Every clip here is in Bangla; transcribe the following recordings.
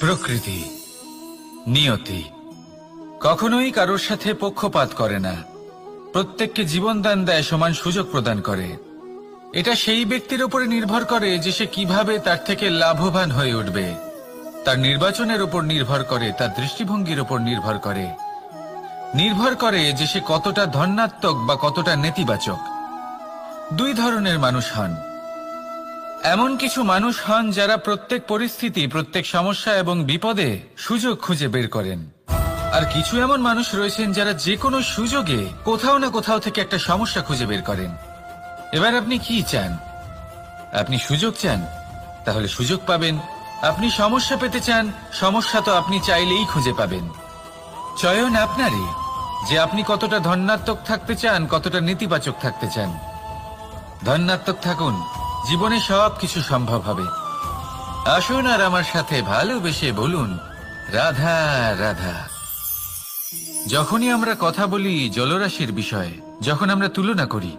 প্রকৃতি, নিয়তি কখনোই কারোর সাথে পক্ষপাত করে না। প্রত্যেককে জীবনদান দেয়, সমান সুযোগ প্রদান করে। এটা সেই ব্যক্তির উপরে নির্ভর করে যে সে কিভাবে তার থেকে লাভবান হয়ে উঠবে। তার নির্বাচনের উপর নির্ভর করে, তার দৃষ্টিভঙ্গির উপর নির্ভর করে যে সে কতটা ধনাত্মক বা কতটা নেতিবাচক। দুই ধরনের মানুষ হন। এমন কিছু মানুষ হন যারা প্রত্যেক পরিস্থিতি, প্রত্যেক সমস্যা এবং বিপদে সুযোগ খুঁজে বের করেন। আর কিছু এমন মানুষ রয়েছেন যারা যে কোনো সুযোগে কোথাও না কোথাও থেকে একটা সমস্যা খুঁজে বের করেন। এবার আপনি কি চান? আপনি সুযোগ চান, তাহলে সুযোগ পাবেন। আপনি সমস্যা পেতে চান, সমস্যা তো আপনি চাইলেই খুঁজে পাবেন। চয়ন আপনারই, যে আপনি কতটা ধনাত্মক থাকতে চান, কতটা নেতিবাচক থাকতে চান। ধনাত্মক থাকুন, জীবনে সব কিছু সম্ভব হবে। আসুন আর আমার সাথে ভালোবেসে বলুন, রাধা রাধা। যখনই আমরা কথা বলি জলরাশির বিষয়ে, যখন আমরা তুলনা করি,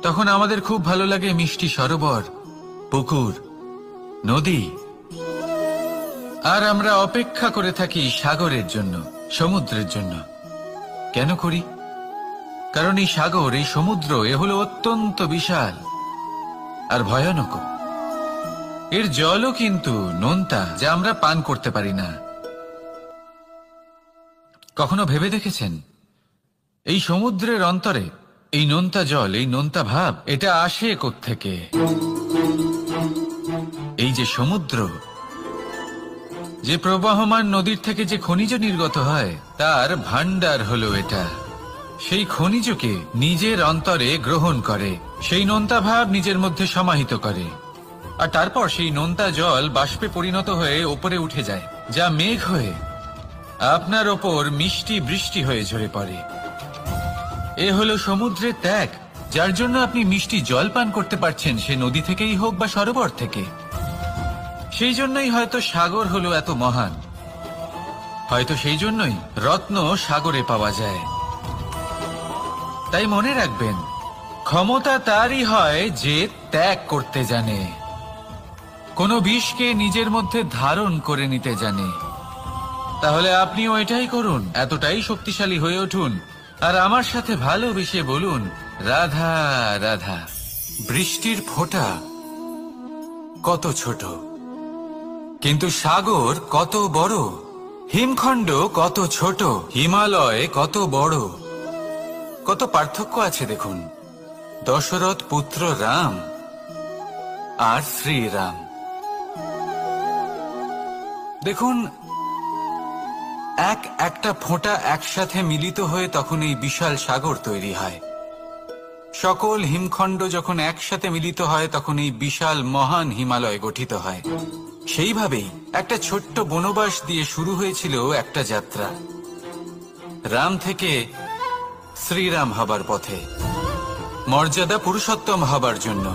তখন আমাদের খুব ভালো লাগে মিষ্টি সরোবর, পুকুর, নদী। আর আমরা অপেক্ষা করে থাকি সাগরের জন্য, সমুদ্রের জন্য। কেন করি? কারণ এই সাগর, এই সমুদ্র, এ হলো অত্যন্ত বিশাল আর ভয়ানক। এর জলও কিন্তু নোনতা, যা আমরা পান করতে পারি না। কখনো ভেবে দেখেছেন এই সমুদ্রের অন্তরে এই নোনতা জল, এই নোনতা ভাব, এটা আসে কোত্থেকে? এই যে সমুদ্র, যে প্রবাহমান নদীর থেকে যে খনিজ নির্গত হয়, তার ভান্ডার হলো এটা। সেই খনিজকে নিজের অন্তরে গ্রহণ করে, সেই নোনতা ভাব নিজের মধ্যে সমাহিত করে, আর তারপর সেই নোনতা জল বাষ্পে পরিণত হয়ে ওপরে উঠে যায়, যা মেঘ হয়ে আপনার ওপর মিষ্টি বৃষ্টি হয়ে ঝরে পড়ে। এ হলো সমুদ্রের ত্যাগ, যার জন্য আপনি মিষ্টি জল পান করতে পারছেন, সে নদী থেকেই হোক বা সরোবর থেকে। সেই জন্যই হয়তো সাগর হলো এত মহান, হয়তো সেই জন্যই রত্ন সাগরে পাওয়া যায়। তাই মনে রাখবেন, ক্ষমতা তারই হয় যে ত্যাগ করতে জানে, কোনো বিষকে নিজের মধ্যে ধারণ করে নিতে জানে। তাহলে আপনিও এটাই করুন, এতটাই শক্তিশালী হয়ে উঠুন, আর আমার সাথে ভালোবেসে বলুন, রাধা রাধা। বৃষ্টির ফোঁটা কত ছোট, কিন্তু সাগর কত বড়। হিমখণ্ড কত ছোট, হিমালয় কত বড়। কত পার্থক্য আছে দেখুন। দশরথ পুত্র রাম আর শ্রীরাম। দেখুন, একটা ফোঁটা একসাথে মিলিত হয়ে তখন এই বিশাল সাগর তৈরি হয়। সকল হিমখণ্ড যখন একসাথে মিলিত হয়, তখন এই বিশাল মহান হিমালয় গঠিত হয়। সেইভাবেই একটা ছোট্ট বনবাস দিয়ে শুরু হয়েছিল একটা যাত্রা, রাম থেকে শ্রীরাম হবার পথে, মর্যাদা পুরুষোত্তম হবার জন্য।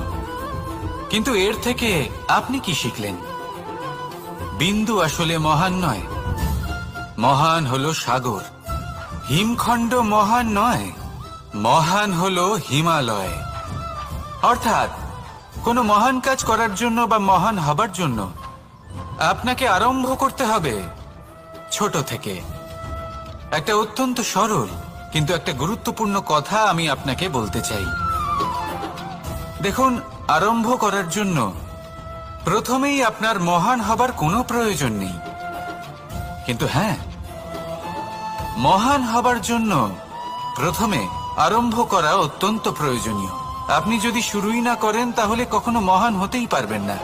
কিন্তু এর থেকে আপনি কি শিখলেন? বিন্দু আসলে মহান নয়, মহান হলো সাগর। হিমখণ্ড মহান নয়, মহান হলো হিমালয়। অর্থাৎ কোনো মহান কাজ করার জন্য বা মহান হবার জন্য আপনাকে আরম্ভ করতে হবে ছোট থেকে। একটা অত্যন্ত সরল কিন্তু একটা গুরুত্বপূর্ণ কথা আমি আপনাকে বলতে চাই। দেখুন, আরম্ভ করার জন্য প্রথমেই আপনার মহান হবার কোনো প্রয়োজন নেই। কিন্তু হ্যাঁ, মহান হবার জন্য প্রথমে আরম্ভ করা অত্যন্ত প্রয়োজনীয়। আপনি যদি শুরুই না করেন, তাহলে কখনো মহান হতেই পারবেন না।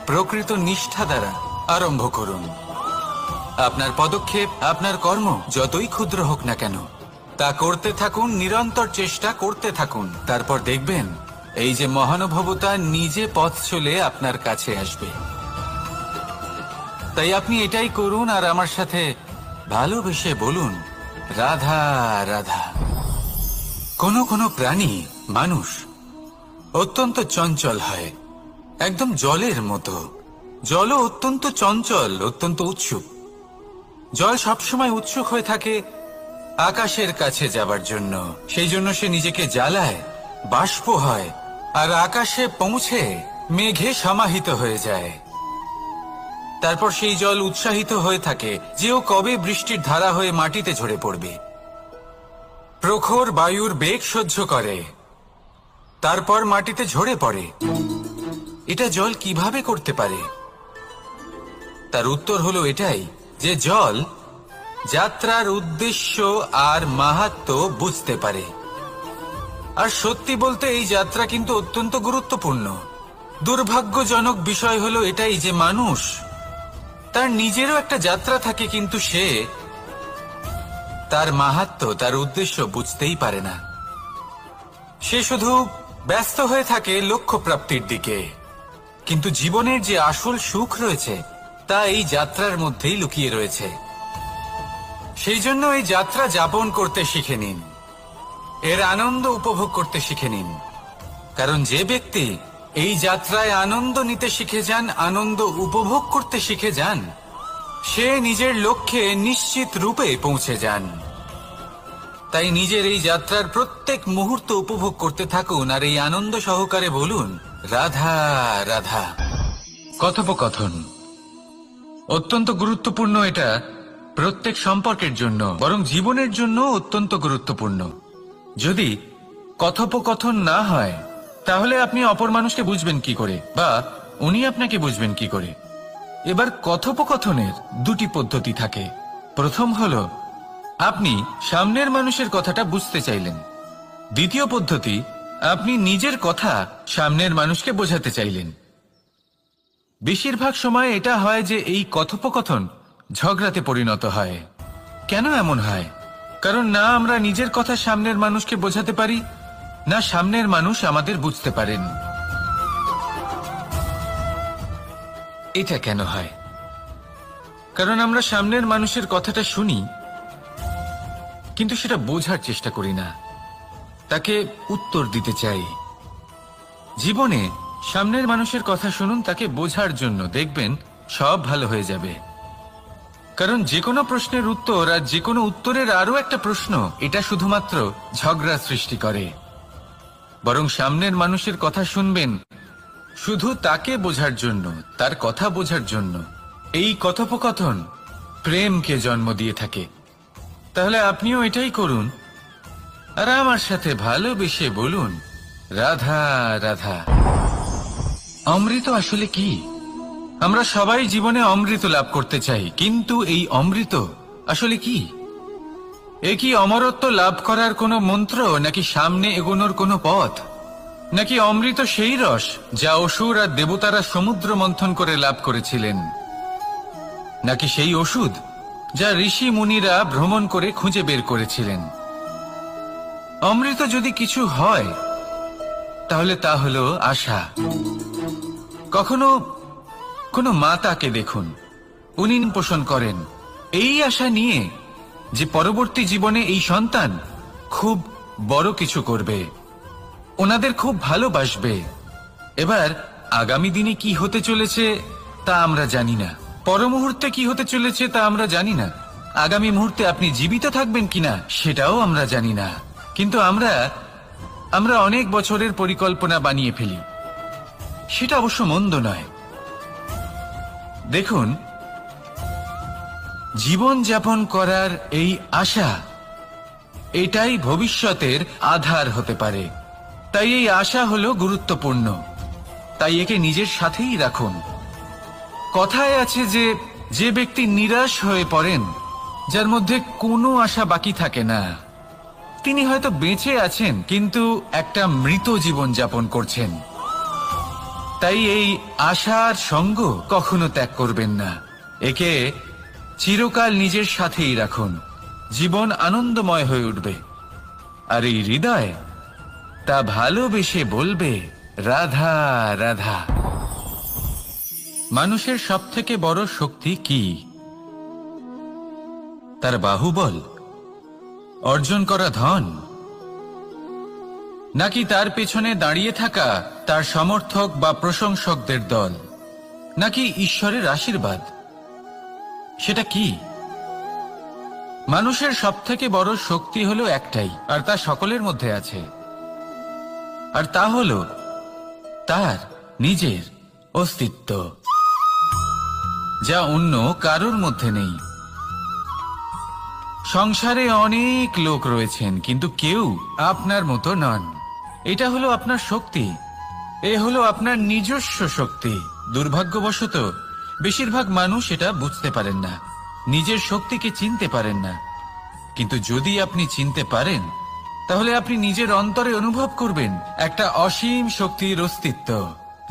প্রকৃত নিষ্ঠা দ্বারা আরম্ভ করুন। আপনার পদক্ষেপ, আপনার কর্ম যতই ক্ষুদ্র হোক না কেন, তা করতে থাকুন, নিরন্তর চেষ্টা করতে থাকুন। তারপর দেখবেন এই যে মহানুভবতা নিজে পথ চলে আপনার কাছে আসবে। তাই আপনি এটাই করুন, আর আমার সাথে ভালোবেসে বলুন, রাধা রাধা। কোনো প্রাণী, মানুষ অত্যন্ত চঞ্চল হয়, একদম জলের মতো। জলও অত্যন্ত চঞ্চল, অত্যন্ত উৎসুক। জল সবসময় উৎসুক হয়ে থাকে আকাশের কাছে যাবার জন্য। সেই জন্য সে নিজেকে জ্বালায়, বাষ্প হয়, আর আকাশে পৌঁছে মেঘে সমাহিত হয়ে যায়। তারপর সেই জল উৎসাহিত হয়ে থাকে যে ও কবে বৃষ্টির ধারা হয়ে মাটিতে ঝরে পড়বে। প্রখর বায়ুর বেগ সহ্য করে, তারপর মাটিতে ঝরে পড়ে। এটা জল কিভাবে করতে পারে? তার উত্তর হলো এটাই যে জল যাত্রার উদ্দেশ্য আর মাহাত্ম্য বুঝতে পারে। আর সত্যি বলতে এই যাত্রা কিন্তু অত্যন্ত গুরুত্বপূর্ণ। দুর্ভাগ্যজনক বিষয় হলো এটাই যে মানুষ তার নিজেরও একটা যাত্রা থাকে, কিন্তু সে তার মাহাত্ম্য, তার উদ্দেশ্য বুঝতেই পারে না। সে শুধু ব্যস্ত হয়ে থাকে লক্ষ্য প্রাপ্তির দিকে, কিন্তু জীবনের যে আসল সুখ রয়েছে তা এই যাত্রার মধ্যেই লুকিয়ে রয়েছে। সেই জন্য এই যাত্রা যাপন করতে শিখে নিন, এর আনন্দ উপভোগ করতে শিখে নিন। কারণ যে ব্যক্তি এই যাত্রায় আনন্দ নিতে শিখে যান, আনন্দ উপভোগ করতে শিখে যান, সে নিজের লক্ষ্যে নিশ্চিত রূপে পৌঁছে যান। তাই নিজের এই যাত্রার প্রত্যেক মুহূর্ত উপভোগ করতে থাকুন আর এই আনন্দ সহকারে বলুন, রাধা রাধা। কথোপকথন অত্যন্ত গুরুত্বপূর্ণ। এটা প্রত্যেক সম্পর্কের জন্য, বরং জীবনের জন্য অত্যন্ত গুরুত্বপূর্ণ। যদি কথোপকথন না হয় তাহলে আপনি অপর মানুষকে বুঝবেন কি করে, বা উনি আপনাকে বুঝবেন কি করে? এবার কথোপকথনের দুটি পদ্ধতি থাকে। প্রথম হলো আপনি সামনের মানুষের কথাটা বুঝতে চাইলেন। দ্বিতীয় পদ্ধতি, আপনি নিজের কথা সামনের মানুষকে বোঝাতে চাইলেন। বেশিরভাগ সময় এটা হয় যে এই কথোপকথন ঝগড়াতে পরিণত হয়। কেন এমন হয়? কারণ না আমরা নিজের কথা সামনের মানুষকে বোঝাতে পারি, না সামনের মানুষ আমাদের বুঝতে পারেন। এটা কেন হয়? কারণ আমরা সামনের মানুষের কথাটা শুনি, কিন্তু সেটা বোঝার চেষ্টা করি না, তাকে উত্তর দিতে চাই। জীবনে সামনের মানুষের কথা শুনুন তাকে বোঝার জন্য, দেখবেন সব ভালো হয়ে যাবে। কারণ যে কোনো প্রশ্নের উত্তর আর যে কোনো উত্তরের আরো একটা প্রশ্ন, এটা শুধুমাত্র ঝগড়া সৃষ্টি করে। বরং সামনের মানুষের কথা শুনবেন শুধু তাকে বোঝার জন্য, তার কথা বোঝার জন্য। এই কথোপকথন প্রেমকে জন্ম দিয়ে থাকে। তাহলে আপনিও এটাই করুন আর আমার সাথে ভালোবেসে বলুন, রাধা রাধা। অমৃত আসলে কি? আমরা সবাই জীবনে অমৃত লাভ করতে চাই, কিন্তু এই অমৃত আসলে কি? এ কি অমরত্ব লাভ করার কোনো মন্ত্র, নাকি সামনে এগোনোর কোনো পথ? নাকি অমৃত সেই রস যা অসুর আর দেবতারা সমুদ্র মন্থন করে লাভ করেছিলেন? নাকি সেই ওষুধ যা ঋষি মুনিরা ভ্রমণ করে খুঁজে বের করেছিলেন? অমৃত যদি কিছু হয় তাহলে তা হলো আশা। কখনো কোনো মাতাকে দেখুন, উনি পোষণ করেন এই আশা নিয়ে যে পরবর্তী জীবনে এই সন্তান খুব বড় কিছু করবে, ওনাদের খুব ভালোবাসবে। এবার আগামী দিনে কি হতে চলেছে তা আমরা জানি না, পর মুহূর্তে কি হতে চলেছে তা আমরা জানি না, আগামী মুহূর্তে আপনি জীবিত থাকবেন কিনা সেটাও আমরা জানি না। কিন্তু আমরা অনেক বছরের পরিকল্পনা বানিয়ে ফেলি, সেটা অবশ্য মন্দ নয়। দেখুন, জীবন যাপন করার এই আশা, এটাই ভবিষ্যতের আধার হতে পারে। তাই এই আশা হলো গুরুত্বপূর্ণ, তাই একে নিজের সাথেই রাখুন। কথায় আছে যে যে ব্যক্তি নিরাশ হয়ে পড়েন, যার মধ্যে কোনো আশা বাকি থাকে না, তিনি হয়তো বেঁচে আছেন কিন্তু একটা মৃত জীবন যাপন করছেন। তাই এই আশার সঙ্গ কখনো ত্যাগ করবেন না, একে চিরকাল নিজের সাথেই রাখুন। জীবন আনন্দময় হয়ে উঠবে, আর এই হৃদয় তা ভালোবেসে বলবে, রাধা রাধা। মানুষের সবথেকে বড় শক্তি কি? তার বাহুবল, অর্জন করা ধন, নাকি তার পেছনে দাঁড়িয়ে থাকা তার সমর্থক বা প্রশংসকদের দল, নাকি ঈশ্বরের আশীর্বাদ? সেটা কি? মানুষের সবথেকে বড় শক্তি হলো একটাই, আর তা সকলের মধ্যে আছে, আর তা হলো তার নিজের অস্তিত্ব। যা অন্য কারোর মধ্যে নেই। সংসারে অনেক লোক রয়েছেন, কিন্তু কেউ আপনার মতো নন। এটা হলো আপনার শক্তি, এ হলো আপনার নিজস্ব শক্তি। দুর্ভাগ্যবশত বেশিরভাগ মানুষ এটা বুঝতে পারেন না, নিজের শক্তিকে চিনতে পারেন না। কিন্তু যদি আপনি চিনতে পারেন, তাহলে আপনি নিজের অন্তরে অনুভব করবেন একটা অসীম শক্তির অস্তিত্ব।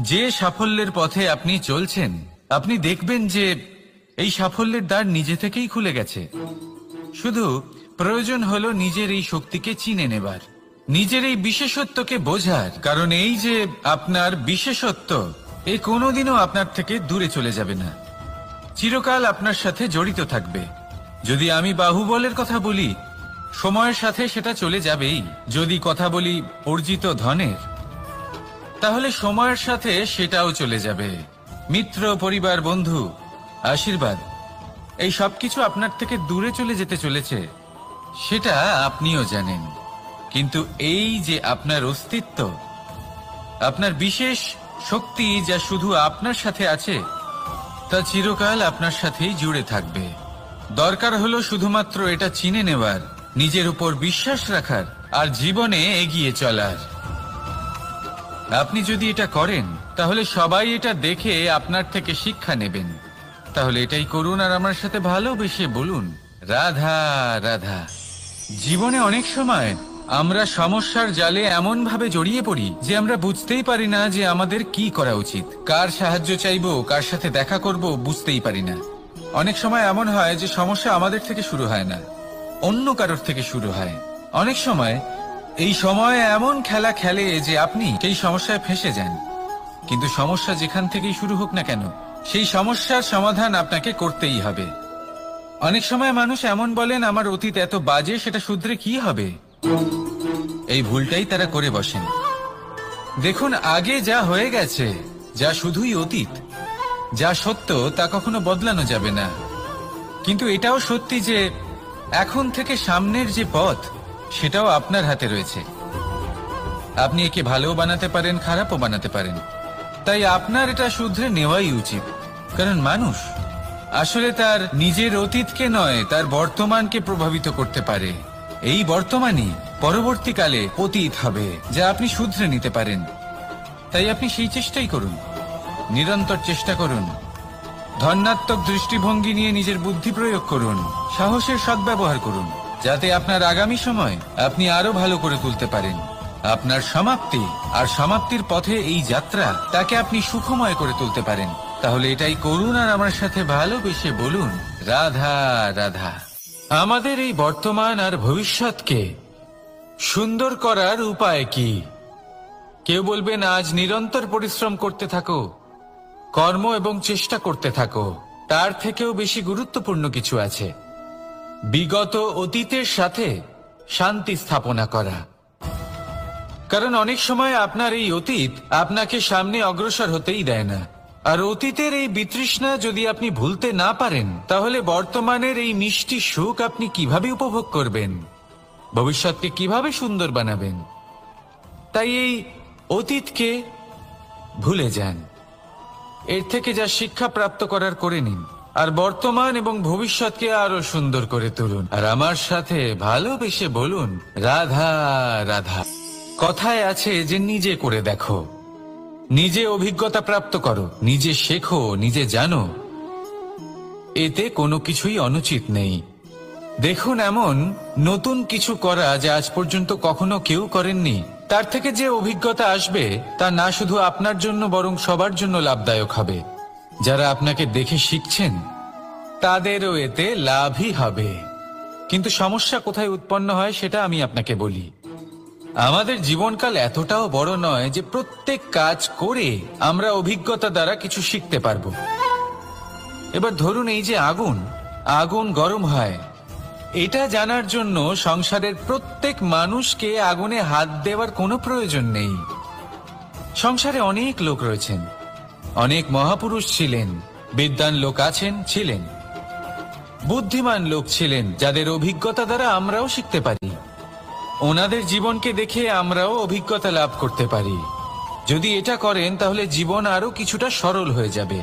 যে সাফল্যের পথে আপনি চলছেন, আপনি দেখবেন যে এই সাফল্যের দ্বার নিজে থেকেই খুলে গেছে। শুধু প্রয়োজন হলো নিজের এই শক্তিকে চিনে নেবার, নিজের এই বিশেষত্বকে বোঝার। কারণ এই যে আপনার বিশেষত্ব, এ কোনোদিনও আপনার থেকে দূরে চলে যাবে না, চিরকাল আপনার সাথে জড়িত থাকবে। যদি আমি বাহুবলের কথা বলি, সময়ের সাথে সেটা চলে যাবেই। যদি কথা বলি অর্জিত ধনের, তাহলে সময়ের সাথে সেটাও চলে যাবে। মিত্র, পরিবার, বন্ধু, আশীর্বাদ, এই সবকিছু আপনার থেকে দূরে চলে যেতে চলেছে, সেটা আপনিও জানেন। কিন্তু এই যে আপনার অস্তিত্ব, আপনার বিশেষ শক্তি যা শুধু আপনার সাথে আছে, তা চিরকাল আপনার সাথেই জুড়ে থাকবে। দরকার হলো শুধুমাত্র এটা চিনে নেবার, নিজের উপর বিশ্বাস রাখার, আর জীবনে এগিয়ে চলার। আপনি যদি এটা করেন, তাহলে সবাই এটা দেখে আপনার থেকে শিক্ষা নেবেন। তাহলে এটাই করুন আর আমার সাথে ভালোবেসে বলুন, রাধা রাধা। জীবনে অনেক সময় আমরা সমস্যার জালে এমন ভাবে জড়িয়ে পড়ি যে আমরা বুঝতেই পারি না যে আমাদের কি করা উচিত, কার সাহায্য চাইবো, কার সাথে দেখা করব, বুঝতেই পারি না। অনেক সময় এমন হয় যে সমস্যা আমাদের থেকে শুরু হয় না, অন্য কারোর থেকে শুরু হয়। অনেক সময় এই সময় এমন খেলা খেলে যে আপনি সেই সমস্যায় ফেঁসে যান। কিন্তু সমস্যা যেখান থেকেই শুরু হোক না কেন, সেই সমস্যার সমাধান আপনাকে করতেই হবে। অনেক সময় মানুষ এমন বলেন, আমার অতীত এত বাজে, সেটা শুধরে কি হবে? এই ভুলটাই তারা করে বসেন। দেখুন, আগে যা হয়ে গেছে, যা শুধুই অতীত, যা সত্য তা কখনো বদলানো যাবে না। কিন্তু এটাও সত্যি যে এখন থেকে সামনের যে পথ, সেটাও আপনার হাতে রয়েছে। আপনি একে ভালোও বানাতে পারেন, খারাপও বানাতে পারেন। তাই আপনার এটা শুধরে নেওয়াই উচিত। কারণ মানুষ আসলে তার নিজের অতীতকে নয়, তার বর্তমানকে প্রভাবিত করতে পারে। এই বর্তমানই পরবর্তীকালে অতীত হবে, যা আপনি শুধরে নিতে পারেন। তাই আপনি সেই চেষ্টাই করুন, নিরন্তর চেষ্টা করুন। ধন্যাত্মক দৃষ্টিভঙ্গি নিয়ে নিজের বুদ্ধি প্রয়োগ করুন, সাহসের সদ্ব্যবহার করুন, যাতে আপনার আগামী সময় আপনি আরো ভালো করে তুলতে পারেন। আপনার সমাপ্তি আর সমাপ্তির পথে এই যাত্রা, তাকে আপনি সুখময় করে তুলতে পারেন। তাহলে এটাই করুন আর আমার সাথে ভালোবেসে বলুন, রাধা রাধা। আমাদের এই বর্তমান আর ভবিষ্যৎকে সুন্দর করার উপায় কি? কেউ বলবেন, আজ নিরন্তর পরিশ্রম করতে থাকো, কর্ম এবং চেষ্টা করতে থাকো। তার থেকেও বেশি গুরুত্বপূর্ণ কিছু আছে, বিগত অতীতের সাথে শান্তি স্থাপনা করা। কারণ অনেক সময় আপনার এই অতীত আপনাকে সামনে অগ্রসর হতেই দেয় না। আর অতীতের এই বিতৃষ্ণা যদি আপনি ভুলতে না পারেন, তাহলে বর্তমানের এই মিষ্টি সুখ আপনি কিভাবে উপভোগ করবেন, ভবিষ্যৎকে কিভাবে সুন্দর বানাবেন? তাই এই অতীতকে ভুলে যান, এর থেকে যা শিক্ষা প্রাপ্ত করার করে নিন, আর বর্তমান এবং ভবিষ্যৎকে আরো সুন্দর করে তুলুন। আর আমার সাথে ভালোবেসে বলুন, রাধা রাধা। কথায় আছে যে নিজে করে দেখো, নিজে অভিজ্ঞতা প্রাপ্ত করো, নিজে শেখো, নিজে জানো। এতে কোনো কিছুই অনুচিত নেই। দেখুন, এমন নতুন কিছু করা যা আজ পর্যন্ত কখনো কেউ করেননি, তার থেকে যে অভিজ্ঞতা আসবে তা না শুধু আপনার জন্য বরং সবার জন্য লাভদায়ক হবে। যারা আপনাকে দেখে শিখছেন তাদেরও এতে লাভই হবে। কিন্তু সমস্যা কোথায় উৎপন্ন হয় সেটা আমি আপনাকে বলি। আমাদের জীবনকাল এতটাও বড় নয় যে প্রত্যেক কাজ করে আমরা অভিজ্ঞতা দ্বারা কিছু শিখতে পারবো। এবার ধরুন, এই যে আগুন গরম হয়, এটা জানার জন্য সংসারের প্রত্যেক মানুষকে আগুনে হাত দেওয়ার কোনো প্রয়োজন নেই। সংসারে অনেক লোক রয়েছেন, অনেক মহাপুরুষ ছিলেন, বিদ্বান লোক ছিলেন, বুদ্ধিমান লোক ছিলেন, যাদের অভিজ্ঞতা দ্বারা আমরাও শিখতে পারি। ওনাদের জীবনকে দেখে আমরাও অভিজ্ঞতা লাভ করতে পারি। যদি এটা করেন, তাহলে জীবন আরো কিছুটা সরল হয়ে যাবে।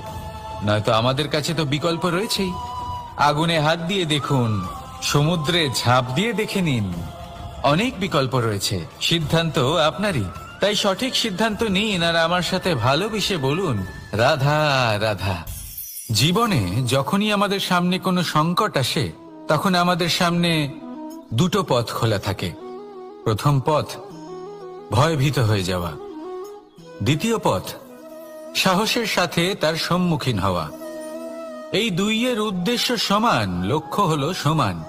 নয়তো আমাদের কাছে তো বিকল্প রয়েছেই। আগুনে হাত দিয়ে দেখুন, সমুদ্রে ঝাঁপ দিয়ে দেখে নিন, অনেক বিকল্প রয়েছে। সিদ্ধান্ত আপনারই। তাই সঠিক সিদ্ধান্ত নিন আর আমার সাথে ভালোবেসে বলুন, রাধা রাধা। জীবনে যখনই আমাদের সামনে কোনো সংকট আসে, তখন আমাদের সামনে দুটো পথ খোলা থাকে। প্রথম পথ ভয়ভীত হয়ে যাওয়া, দ্বিতীয় পথ সাহসের সাথে তার সম্মুখীন হওয়া। এই দুইয়ের উদ্দেশ্য সমান, লক্ষ্য হলো সমান,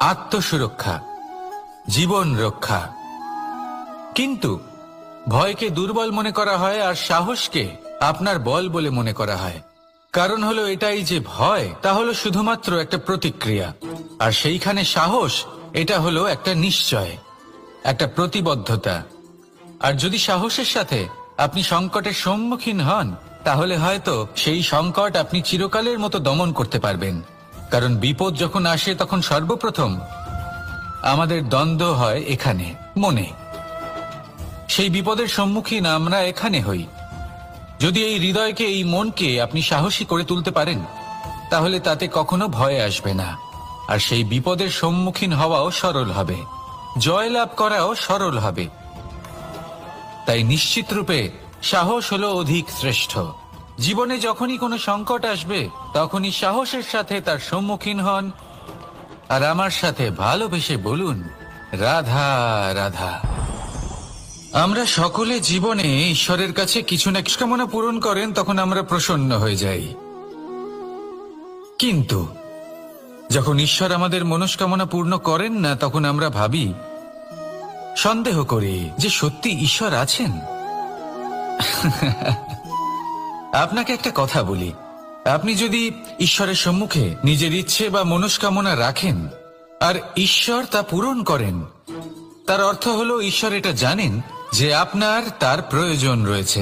আত্মসুরক্ষা, জীবন রক্ষা। কিন্তু ভয়কে দুর্বল মনে করা হয় আর সাহসকে আপনার বল বলে মনে করা হয়। কারণ হলো এটাই যে ভয়, তা হলো শুধুমাত্র একটা প্রতিক্রিয়া, আর সেইখানে সাহস, এটা হলো একটা নিশ্চয়, একটা প্রতিবদ্ধতা। আর যদি সাহসের সাথে আপনি সংকটের সম্মুখীন হন, তাহলে হয়তো সেই সংকট আপনি চিরকালের মতো দমন করতে পারবেন। কারণ বিপদ যখন আসে তখন সর্বপ্রথম আমাদের দ্বন্দ্ব হয় এখানে, মনে। সেই বিপদের সম্মুখীন আমরা এখানে হই। যদি এই হৃদয়কে, এই মনকে আপনি সাহসী করে তুলতে পারেন, তাহলে তাতে কখনো ভয় আসবে না। আর সেই বিপদের সম্মুখীন হওয়াও সরল হবে, জয়লাভ করাও সরল হবে। তাই নিশ্চিত রূপে সাহস হলো অধিক শ্রেষ্ঠ। জীবনে যখনই কোনো সংকট আসবে, তখনই সাহসের সাথে তার সম্মুখীন হন আর আমার সাথে ভালোবেসে বলুন, রাধা রাধা। আমরা সকলে জীবনে ঈশ্বরের কাছে কিছু না কিছু কামনা পূরণ করেন, তখন আমরা প্রসন্ন হয়ে যাই। কিন্তু যখন ঈশ্বর আমাদের মনস্কামনা পূর্ণ করেন না, তখন আমরা ভাবি, সন্দেহ করি যে সত্যি ঈশ্বর আছেন। আপনাকে একটা কথা বলি, আপনি যদি ঈশ্বরের সম্মুখে নিজের ইচ্ছে বা মনস্কামনা রাখেন আর ঈশ্বর তা পূরণ করেন, তার অর্থ হলো ঈশ্বর এটা জানেন যে আপনার তার প্রয়োজন রয়েছে।